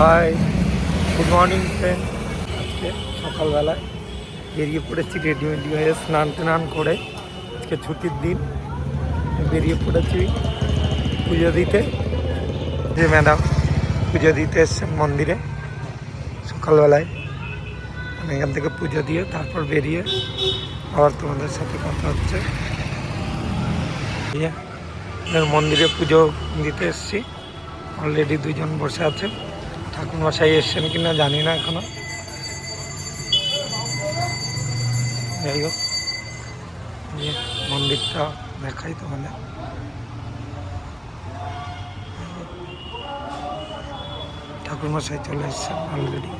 High, good morning friend. আজকে সকালবেলায় বেরিয়ে পড়েছি রেডি হয়ে স্নান টান করে। আজকে ছুটির দিন, বেরিয়ে পড়েছি পুজো দিতে। যে ম্যাডাম পুজো দিতে এসছেন মন্দিরে সকালবেলায়, এখান থেকে পুজো দিয়ে তারপর বেরিয়ে আবার তোমাদের সাথে কথা হচ্ছে। মন্দিরে পুজো দিতে এসছি। অলরেডি দুজন বসে আছে। ঠাকুরমশাই এসছেন কিনা জানি না এখনো। যাই হোক, মন্দিরটা দেখাই তোমাদের। ঠাকুরমশাই চলে এসছেন অলরেডি।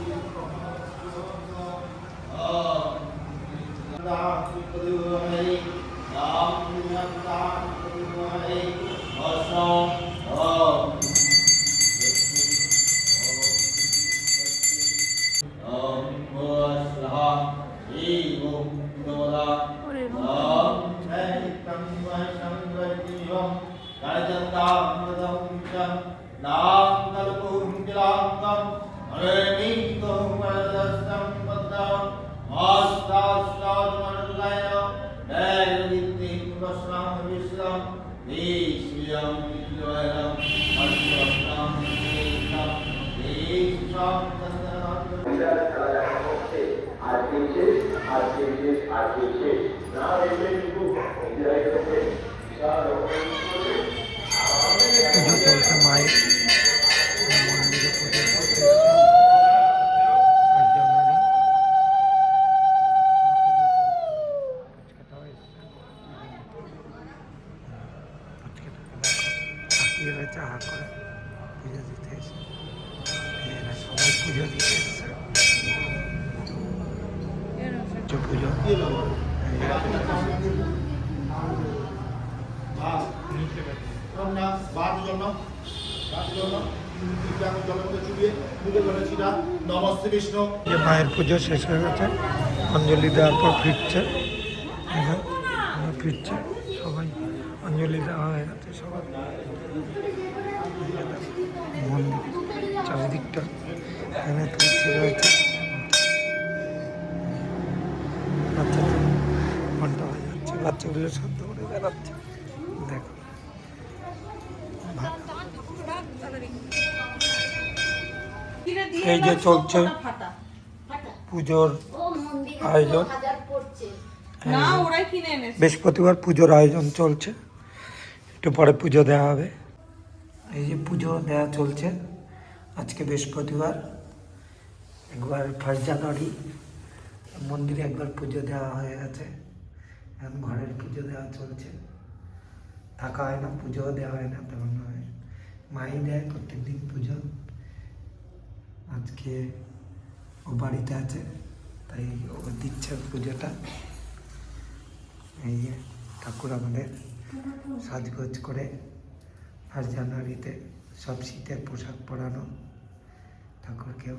পুজো চলছে মায়ের মন্দিরে, পুজো চলছে। চাহা করে পুজো দিতে এসে সবাই পুজো দিতে এসছে। পুজো মায়ের পুজো শেষ হয়ে গেছে। অঞ্জলি দেওয়ার পর ফিরছে, ফিরছে সবাই। অঞ্জলি দেওয়া হয়ে গেছে সবাই। মন্দির চারিদিকটা এখানে তুলসী রয়েছে। বাচ্চাদের ঘন্টা হয়ে যাচ্ছে, বাচ্চাগুলো শব্দ করে বেড়াচ্ছে। দেখো এই যে চলছে পুজোর আয়োজন। বৃহস্পতিবার পুজোর আয়োজন চলছে, একটু পরে পুজো দেওয়া হবে। এই যে পুজো দেওয়া চলছে আজকে বৃহস্পতিবার। একবার 1 জানুয়ারি মন্দিরে একবার পুজো দেওয়া হয়ে গেছে, এখন ঘরের পুজো দেওয়া চলছে। থাকা হয় না, পুজোও দেওয়া হয় না তেমন হয়, মাই দেয় প্রত্যেক দিন পুজো। আজকে ও বাড়িতে আছে তাই ও দিচ্ছে পুজোটা। এই যে ঠাকুর আমাদের সাজগোজ করে 1 জানুয়ারিতে সব শীতের পোশাক পরানো, ঠাকুরকেও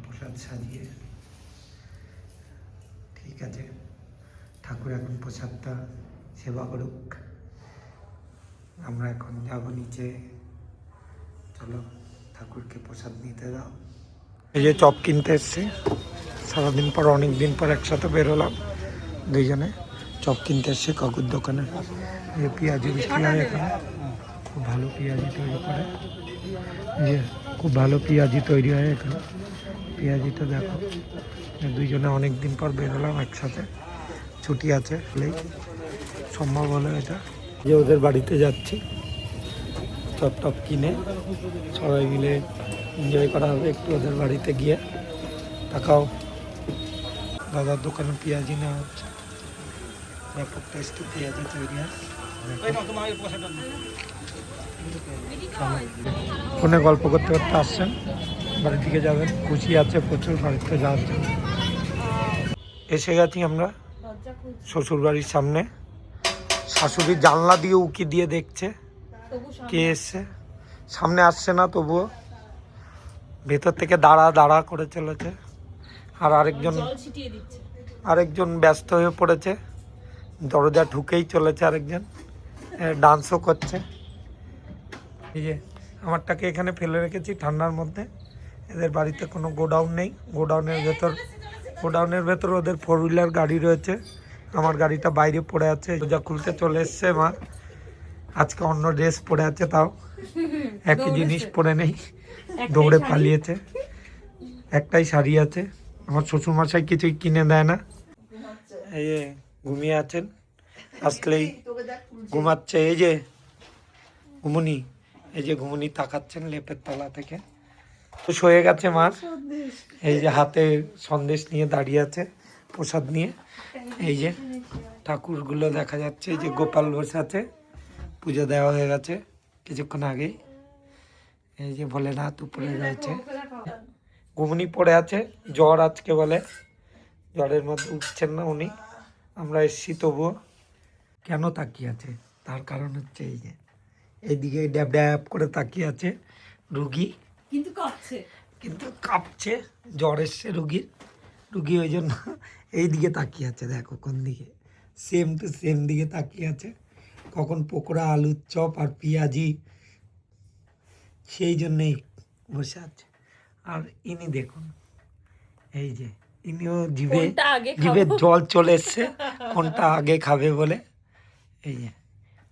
প্রসাদ সাজিয়ে। ঠিক আছে, ঠাকুর এখন প্রসাদটা সেবা করুক, আমরা এখন যাবো নিচে। চলো ঠাকুরকে প্রসাদ নিতে দাও। এই যে চপ কিনতে এসছি, সারাদিন পর অনেক দিন পর একসাথে বেরোলাম দুইজনে। চপ কিনতে এসছি কাকুর দোকানে। এই পেঁয়াজি বিক্রি হয় এখানে, খুব ভালো পেঁয়াজি তৈরি করে। যে খুব ভালো পেঁয়াজি তৈরি হয় এখানে। পেঁয়াজিটা দেখো, দুইজনে অনেক দিন পর বেরোলাম একসাথে, ছুটি আছে হলেই সম্ভব হলো এটা। যে ওদের বাড়িতে যাচ্ছি, চপ টপ কিনে সবাই মিলে এনজয় করা হবে একটু ওদের বাড়িতে গিয়ে। টাকাও দাদার দোকানে পেঁয়াজি নেওয়া হচ্ছে, ব্যাপক টেস্টি পেঁয়াজি তৈরি হয়। ফোনে গল্প করতে করতে আসছেন, বাড়ির দিকে যাবেন, খুশি আছে প্রচুর বাড়িতে যাওয়ার জন্য। এসে গেছি আমরা শ্বশুর বাড়ির সামনে। শাশুড়ি জানলা দিয়ে উকি দিয়ে দেখছে কে এসছে, সামনে আসছে না তবুও ভেতর থেকে দাঁড়া দাঁড়া করে চলেছে। আর আরেকজন ব্যস্ত হয়ে পড়েছে, দরজা ঢুকেই চলেছে আরেকজন, ডান্সও করছে। এই যে আমারটাকে এখানে ফেলে রেখেছি ঠান্ডার মধ্যে। এদের বাড়িতে কোনো গোডাউন নেই, গোডাউনের ভেতর ওদের 4 হুইলার গাড়ি রয়েছে। আমার গাড়িটা বাইরে পড়ে আছে, যা খুলতে চলে এসছে মা। আজকে অন্য ড্রেস পরে আছে, তাও একই জিনিস পরে নেই, দৌড়ে পালিয়েছে। একটাই শাড়ি আছে। আমার শ্বশুরমশাই কিছুই কিনে দেয় না, এই যে ঘুমিয়ে আছেন, আসলেই ঘুমাচ্ছে। এই যে ঘুমুনি, এই যে ঘুমুনি তাকাচ্ছেন লেপের তলা থেকে। তো শুয়ে গেছে মা, এই যে হাতে সন্দেশ নিয়ে দাঁড়িয়ে আছে, প্রসাদ নিয়ে। এই যে ঠাকুরগুলো দেখা যাচ্ছে, এই যে গোপাল বসে আছে, পুজো দেওয়া হয়ে গেছে কিছুক্ষণ আগেই। এই যে ভোলেনাথ উপরে রয়েছে, ঘুমনি পড়ে আছে, জ্বর আজকে বলে, জ্বরের মধ্যে উঠছেন না উনি। আমরা এসছি তবুও। কেন তাকিয়ে আছে তার কারণ হচ্ছে এই যে এইদিকে ড্যাব ড্যাব করে তাকিয়ে আছে রুগী, কিন্তু কাঁপছে, জ্বর এসছে রুগী ওই জন্য এই দিকে তাকিয়ে আছে। দেখো কোন দিকে, সেম টু সেম দিকে তাকিয়ে আছে। কখন পকোড়া, আলুর চপ আর পেঁয়াজি, সেই জন্যেই বসে আছে। আর ইনি দেখুন, এই যে ইনিও জিভে জল চলে এসছে, কোনটা আগে খাবে বলে। এই যে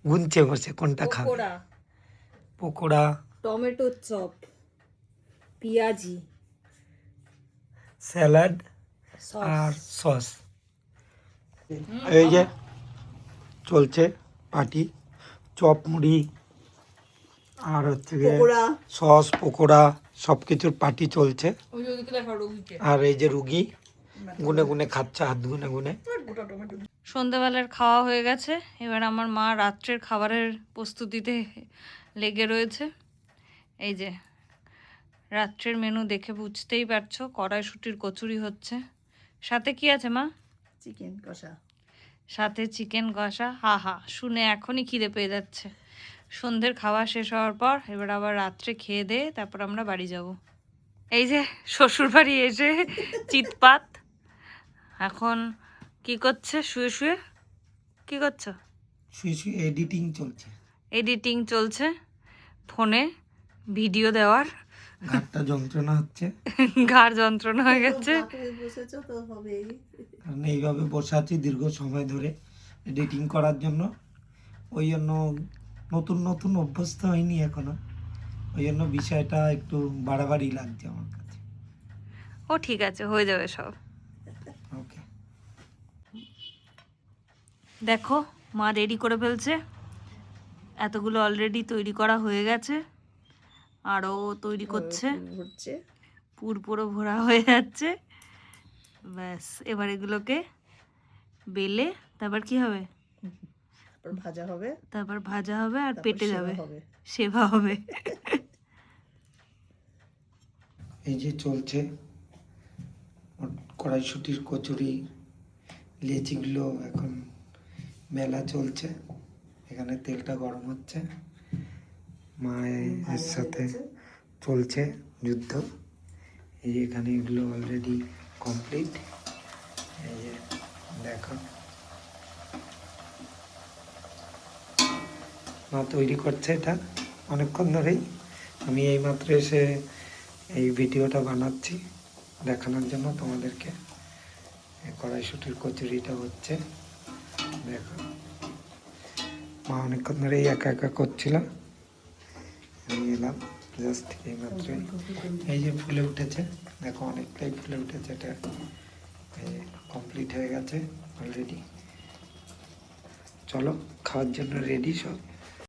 গুনছে বসে কোনটা খাবে। পকোড়া, টমেটো চপ, পেঁয়াজি, স্যালাড আর সস। এই যে চলছে পার্টি, চপ মুড়ি আর হচ্ছে গিয়ে সস, পকোড়া, সব কিছুর পার্টি চলছে। আর এই যে রুগী গুনে গুনে খাচ্ছে, হাত গুনে গুনে। সন্ধ্যাবেলার খাওয়া হয়ে গেছে, এবার আমার মা রাত্রের খাবারের প্রস্তুতিতে লেগে রয়েছে। এই যে রাত্রের মেনু দেখে বুঝতেই পারছো, কড়াইশুঁটির কচুরি হচ্ছে। সাথে কি আছে মা? চিকেন কষা। সাথে চিকেন কষা। হা হা, শুনে এখনই খিদে পেয়ে যাচ্ছে। সন্ধ্যের খাওয়া শেষ হওয়ার পর এবার আবার রাত্রে খেয়ে দিয়ে তারপর আমরা বাড়ি যাব। এই যে শ্বশুর বাড়ি এসে চিৎপাত। এখন কি করছে? শুয়ে শুয়ে কি করছো? শুয়ে শুয়ে এডিটিং চলছে। এডিটিং চলছে, ফোনে ভিডিও দেওয়ার। ঘাটটা যন্ত্রণা হচ্ছে, ঘাড় যন্ত্রণা হয়ে গেছে। বসেছো তো হবেই। কারণ এইভাবে বসে আছি দীর্ঘ সময় ধরে এডিটিং করার জন্য। ওই জন্য নতুন নতুন অভ্যস্ত হয়নি এখনো, ওই জন্য বিষয়টা একটু বাড়াবাড়ি লাগছে আমার কাছে। ও ঠিক আছে, হয়ে যাবে সব। ওকে, দেখো মা রেডি করে ফেলছে, এতগুলো অলরেডি তৈরি করা হয়ে গেছে, আরও তৈরি করছে। পুর পুরো ভরা হয়ে যাচ্ছে। ব্যাস, এবার এগুলোকে বেলে তারপর কি হবে? তারপর ভাজা হবে আর পেটে যাবে, সেবা হবে। এই যে চলছে কড়াইশুঁটির কচুরি, লেচিগুলো এখন মেলা চলছে। এখানে তেলটা গরম হচ্ছে, মায়ের সাথে চলছে যুদ্ধ। এই যে এখানে এগুলো অলরেডি কমপ্লিট। এই যে দেখো মা তৈরি করছে এটা অনেকক্ষণ ধরেই। আমি এইমাত্র এসে এই ভিডিওটা বানাচ্ছি দেখানোর জন্য তোমাদেরকে। কড়াইশুঁটির কচুরিটা হচ্ছে, দেখো মা অনেকক্ষণ ধরে একা একা করছিল, আমি এলাম জাস্ট এইমাত্র। এই যে ফুলে উঠেছে, দেখো অনেকটাই ফুলে উঠেছে, এটা কমপ্লিট হয়ে গেছে অলরেডি। চলো খাওয়ার জন্য রেডি সব।